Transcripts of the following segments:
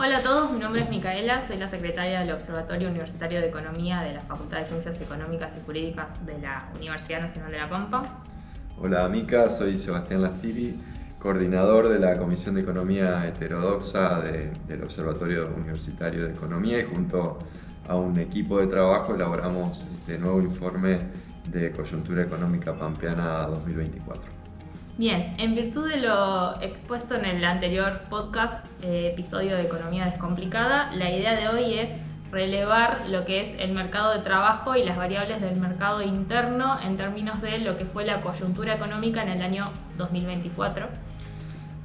Hola a todos, mi nombre es Micaela, soy la secretaria del Observatorio Universitario de Economía de la Facultad de Ciencias Económicas y Jurídicas de la Universidad Nacional de La Pampa. Hola Mica, soy Sebastián Lastiri, coordinador de la Comisión de Economía Heterodoxa del Observatorio Universitario de Economía, y junto a un equipo de trabajo elaboramos este nuevo informe de coyuntura económica pampeana 2024. Bien, en virtud de lo expuesto en el anterior podcast, episodio de Economía Descomplicada, la idea de hoy es relevar lo que es el mercado de trabajo y las variables del mercado interno en términos de lo que fue la coyuntura económica en el año 2024.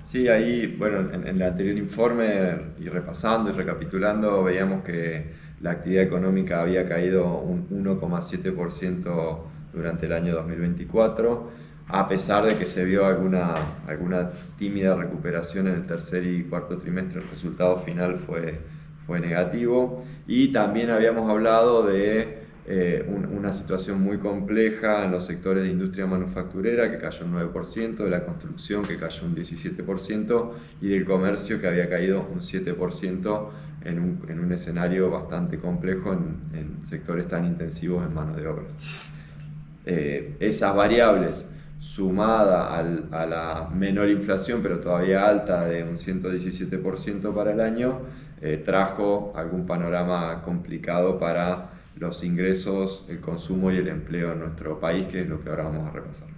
Sí, ahí, bueno, en el anterior informe, y repasando y recapitulando, veíamos que la actividad económica había caído un 1,7% durante el año 2024, a pesar de que se vio alguna tímida recuperación en el tercer y cuarto trimestre. El resultado final fue negativo, y también habíamos hablado de una situación muy compleja en los sectores de industria manufacturera, que cayó un 9%, de la construcción, que cayó un 17%, y del comercio, que había caído un 7% en un escenario bastante complejo en sectores tan intensivos en mano de obra. Esas variables, sumada a la menor inflación, pero todavía alta, de un 117% para el año, trajo algún panorama complicado para los ingresos, el consumo y el empleo en nuestro país, que es lo que ahora vamos a repasar.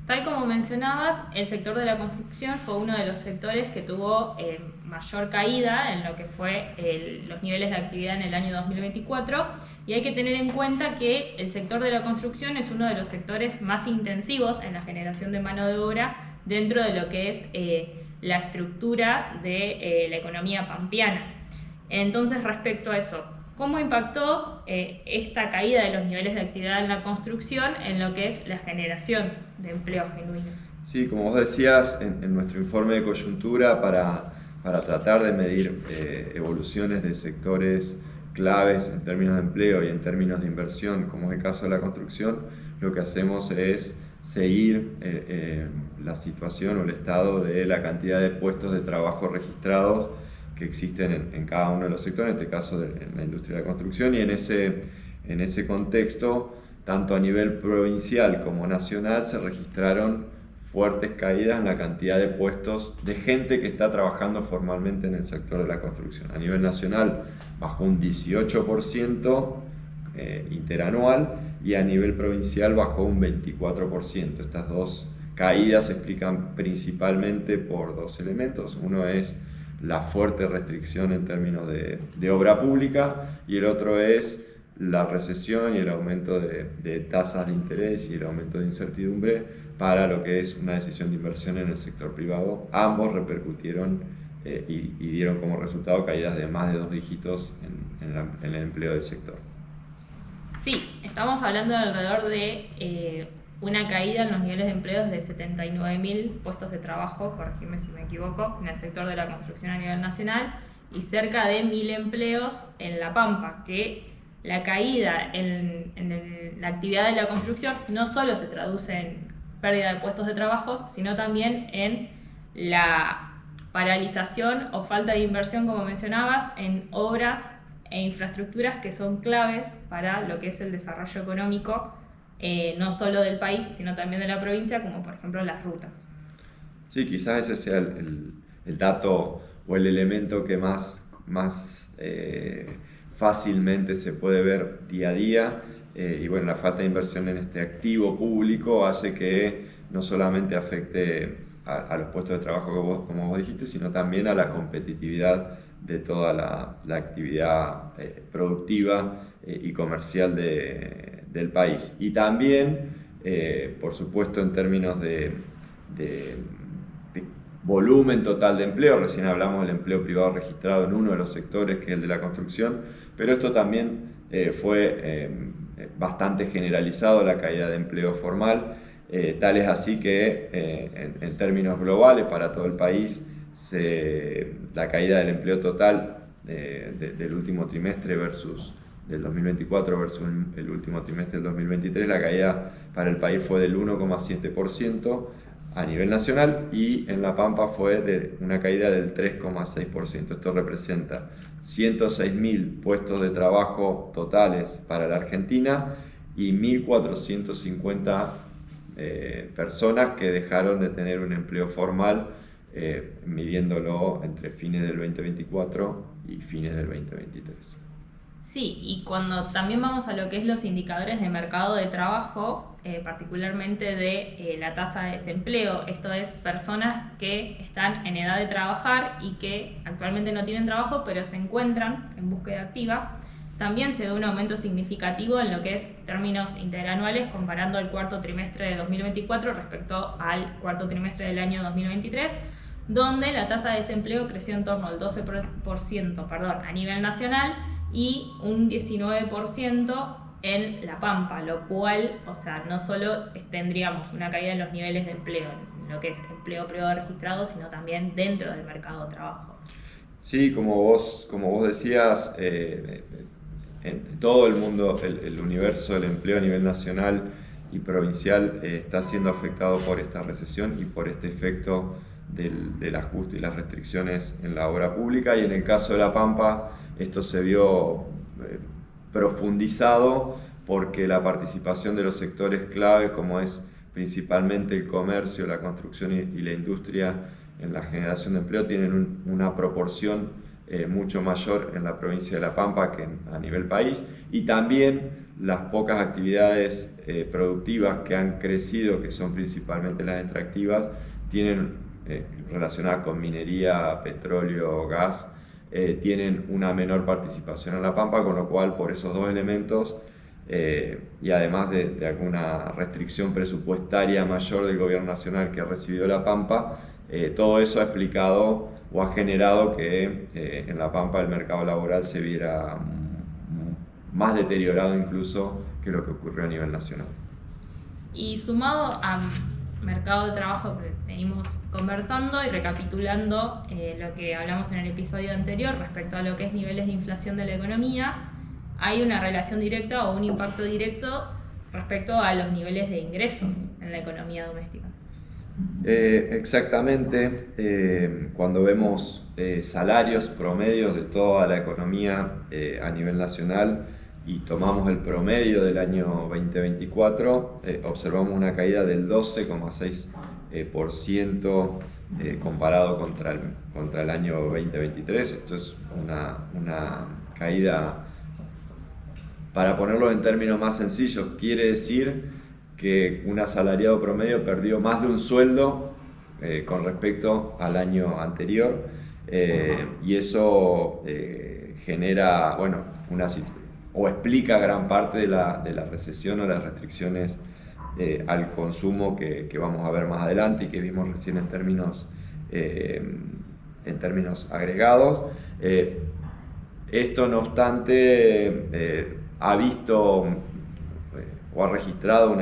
Tal como mencionabas, el sector de la construcción fue uno de los sectores que tuvo mayor caída en lo que fue los niveles de actividad en el año 2024, y hay que tener en cuenta que el sector de la construcción es uno de los sectores más intensivos en la generación de mano de obra dentro de lo que es la estructura de la economía pampeana. Entonces, respecto a eso, ¿cómo impactó esta caída de los niveles de actividad en la construcción en lo que es la generación de empleo genuino? Sí, como vos decías, en nuestro informe de coyuntura, para tratar de medir evoluciones de sectores claves en términos de empleo y en términos de inversión, como es el caso de la construcción, lo que hacemos es seguir la situación o el estado de la cantidad de puestos de trabajo registrados que existen en cada uno de los sectores, en este caso en la industria de la construcción, y en ese contexto, tanto a nivel provincial como nacional, se registraron fuertes caídas en la cantidad de puestos de gente que está trabajando formalmente en el sector de la construcción. A nivel nacional bajó un 18% interanual, y a nivel provincial bajó un 24%. Estas dos caídas se explican principalmente por dos elementos. Uno es la fuerte restricción en términos de obra pública, y el otro es la recesión y el aumento de tasas de interés y el aumento de incertidumbre para lo que es una decisión de inversión en el sector privado. Ambos repercutieron y dieron como resultado caídas de más de 2 dígitos en el empleo del sector. Sí, estamos hablando de alrededor de una caída en los niveles de empleo de 79.000 puestos de trabajo, corregime si me equivoco, en el sector de la construcción a nivel nacional, y cerca de 1.000 empleos en La Pampa, que la caída en la actividad de la construcción no solo se traduce en pérdida de puestos de trabajo, sino también en la paralización o falta de inversión, como mencionabas, en obras e infraestructuras que son claves para lo que es el desarrollo económico, no solo del país, sino también de la provincia, como por ejemplo las rutas. Sí, quizás ese sea el dato o el elemento que más fácilmente se puede ver día a día, y bueno, la falta de inversión en este activo público hace que no solamente afecte a los puestos de trabajo, como vos dijiste, sino también a la competitividad de toda la actividad productiva y comercial del país. Y también, por supuesto, en términos de volumen total de empleo. Recién hablamos del empleo privado registrado en uno de los sectores, que es el de la construcción, pero esto también fue bastante generalizado, la caída de empleo formal, tal es así que en términos globales para todo el país, la caída del empleo total del último trimestre del 2024 versus el último trimestre del 2023, la caída para el país fue del 1,7%, a nivel nacional, y en La Pampa fue de una caída del 3,6%. Esto representa 106.000 puestos de trabajo totales para la Argentina y 1.450 personas que dejaron de tener un empleo formal, midiéndolo entre fines del 2024 y fines del 2023. Sí, y cuando también vamos a lo que es los indicadores de mercado de trabajo, particularmente de la tasa de desempleo, esto es personas que están en edad de trabajar y que actualmente no tienen trabajo pero se encuentran en búsqueda activa, también se ve un aumento significativo en lo que es términos interanuales comparando el cuarto trimestre de 2024 respecto al cuarto trimestre del año 2023, donde la tasa de desempleo creció en torno al 12% a nivel nacional y un 19% en La Pampa, lo cual, o sea, no solo tendríamos una caída en los niveles de empleo, en lo que es empleo privado registrado, sino también dentro del mercado de trabajo. Sí, como vos decías, en todo el mundo, el universo del empleo a nivel nacional y provincial está siendo afectado por esta recesión y por este efecto del ajuste y las restricciones en la obra pública, y en el caso de La Pampa esto se vio profundizado porque la participación de los sectores clave, como es principalmente el comercio, la construcción y la industria en la generación de empleo, tienen una proporción mucho mayor en la provincia de La Pampa que a nivel país, y también las pocas actividades productivas que han crecido, que son principalmente las extractivas, tienen relacionadas con minería, petróleo, gas, tienen una menor participación en La Pampa, con lo cual por esos dos elementos y además de alguna restricción presupuestaria mayor del gobierno nacional que ha recibido La Pampa, todo eso ha explicado o ha generado que en La Pampa el mercado laboral se viera más deteriorado incluso que lo que ocurrió a nivel nacional. Y sumado a mercado de trabajo que venimos conversando y recapitulando lo que hablamos en el episodio anterior respecto a lo que es niveles de inflación de la economía, hay una relación directa o un impacto directo respecto a los niveles de ingresos en la economía doméstica. Exactamente, cuando vemos salarios promedios de toda la economía a nivel nacional y tomamos el promedio del año 2024, observamos una caída del 12,6% comparado contra el año 2023. Esto es una caída, para ponerlo en términos más sencillos, quiere decir que un asalariado promedio perdió más de un sueldo con respecto al año anterior, y eso genera, bueno, o explica gran parte de la recesión o las restricciones al consumo que vamos a ver más adelante y que vimos recién en términos agregados. Esto, no obstante, ha visto o ha registrado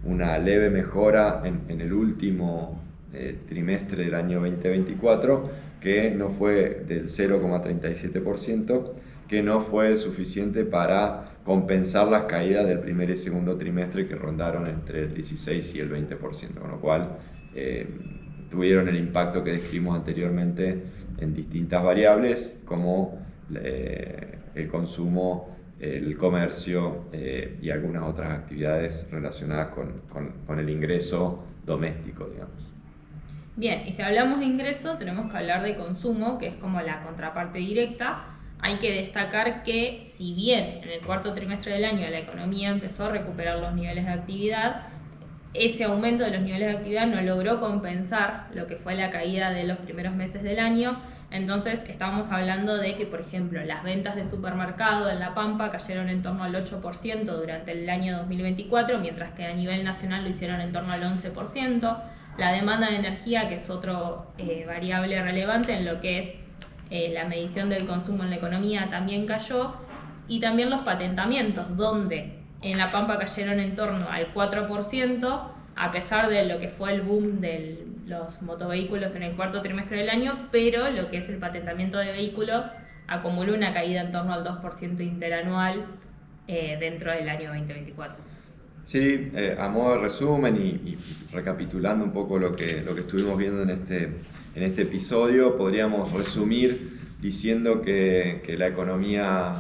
una leve mejora en el último trimestre del año 2024, que no fue del 0,37%, que no fue suficiente para compensar las caídas del primer y segundo trimestre, que rondaron entre el 16 y el 20%, con lo cual tuvieron el impacto que describimos anteriormente en distintas variables como el consumo, el comercio y algunas otras actividades relacionadas con el ingreso doméstico, digamos. Bien, y si hablamos de ingreso, tenemos que hablar de consumo, que es como la contraparte directa. Hay que destacar que, si bien en el cuarto trimestre del año la economía empezó a recuperar los niveles de actividad, ese aumento de los niveles de actividad no logró compensar lo que fue la caída de los primeros meses del año. Entonces estamos hablando de que, por ejemplo, las ventas de supermercado en La Pampa cayeron en torno al 8% durante el año 2024, mientras que a nivel nacional lo hicieron en torno al 11%. La demanda de energía, que es otro variable relevante en lo que es la medición del consumo en la economía, también cayó, y también los patentamientos, donde en La Pampa cayeron en torno al 4%, a pesar de lo que fue el boom de los motovehículos en el cuarto trimestre del año, pero lo que es el patentamiento de vehículos acumuló una caída en torno al 2% interanual dentro del año 2024. Sí, a modo de resumen y recapitulando un poco lo que estuvimos viendo en este episodio, podríamos resumir diciendo que la economía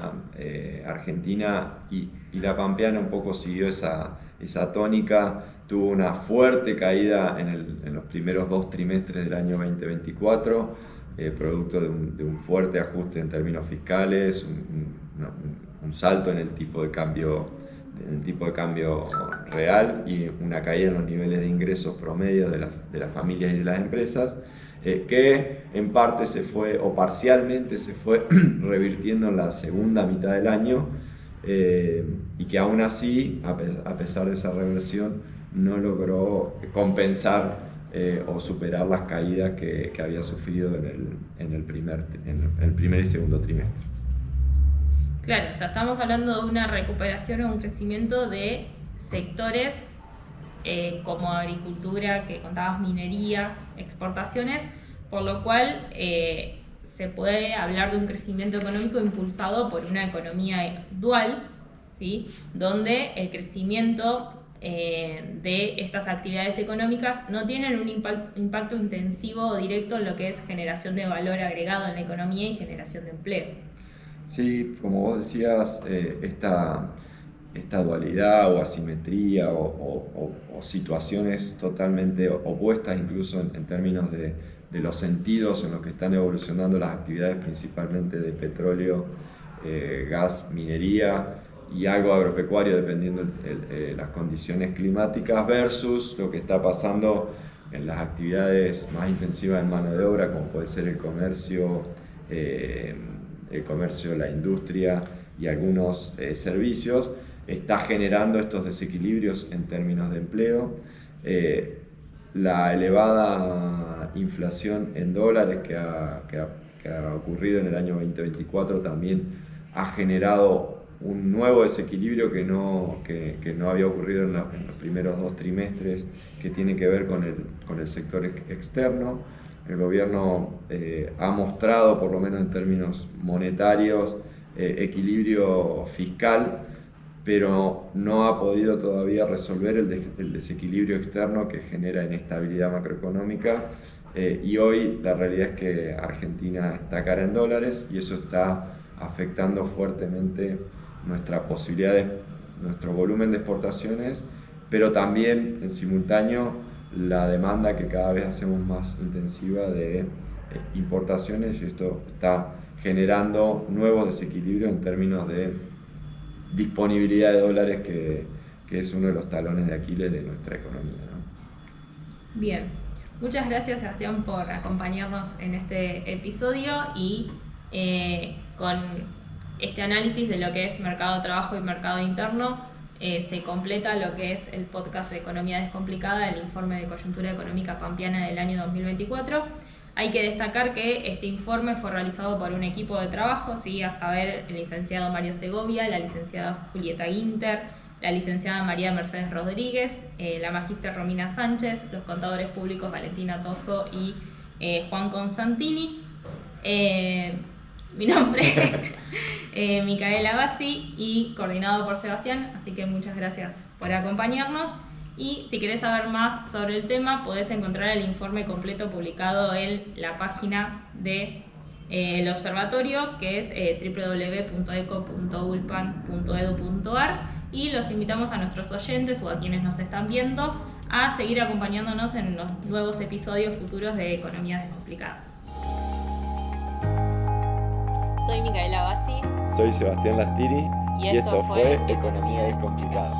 argentina y la pampeana un poco siguió esa tónica, tuvo una fuerte caída en los primeros 2 trimestres del año 2024, producto de un fuerte ajuste en términos fiscales, un salto en el tipo de cambio real y una caída en los niveles de ingresos promedio de las familias y de las empresas, que en parte se fue, o parcialmente se fue revirtiendo en la segunda mitad del año, y que aún así, a pesar de esa reversión, no logró compensar o superar las caídas que había sufrido en el primer y segundo trimestre. Claro, o sea, estamos hablando de una recuperación o un crecimiento de sectores como agricultura, que contabas, minería, exportaciones, por lo cual se puede hablar de un crecimiento económico impulsado por una economía dual, ¿sí? Donde el crecimiento de estas actividades económicas no tienen un impacto intensivo o directo en lo que es generación de valor agregado en la economía y generación de empleo. Sí, como vos decías, esta dualidad o asimetría o situaciones totalmente opuestas, incluso en términos de los sentidos en los que están evolucionando las actividades, principalmente de petróleo, gas, minería y algo agropecuario, dependiendo las condiciones climáticas, versus lo que está pasando en las actividades más intensivas en mano de obra, como puede ser el comercio, la industria y algunos servicios, está generando estos desequilibrios en términos de empleo. La elevada inflación en dólares que ha ocurrido en el año 2024 también ha generado un nuevo desequilibrio que no había ocurrido en los primeros 2 trimestres, que tiene que ver con el sector externo. El gobierno ha mostrado, por lo menos en términos monetarios, equilibrio fiscal, pero no ha podido todavía resolver el desequilibrio externo que genera inestabilidad macroeconómica, y hoy la realidad es que Argentina está cara en dólares y eso está afectando fuertemente nuestra posibilidad nuestro volumen de exportaciones, pero también en simultáneo la demanda que cada vez hacemos más intensiva de importaciones, y esto está generando nuevos desequilibrios en términos de disponibilidad de dólares, que es uno de los talones de Aquiles de nuestra economía, ¿no? Bien, muchas gracias, Sebastián, por acompañarnos en este episodio y con este análisis de lo que es mercado de trabajo y mercado interno. Se completa lo que es el podcast de Economía Descomplicada, el informe de coyuntura económica pampeana del año 2024. Hay que destacar que este informe fue realizado por un equipo de trabajo, ¿sí? A saber, el licenciado Mario Segovia, la licenciada Julieta Guinter, la licenciada María Mercedes Rodríguez, la magíster Romina Sánchez, los contadores públicos Valentina Toso y Juan Constantini. Mi nombre es Micaela Bassi y coordinado por Sebastián, así que muchas gracias por acompañarnos. Y si querés saber más sobre el tema, podés encontrar el informe completo publicado en la página del observatorio, que es www.eco.ulpan.edu.ar, y los invitamos a nuestros oyentes o a quienes nos están viendo a seguir acompañándonos en los nuevos episodios futuros de Economía Descomplicada. Soy Micaela Bassi. Soy Sebastián Lastiri y esto fue Economía Descomplicada.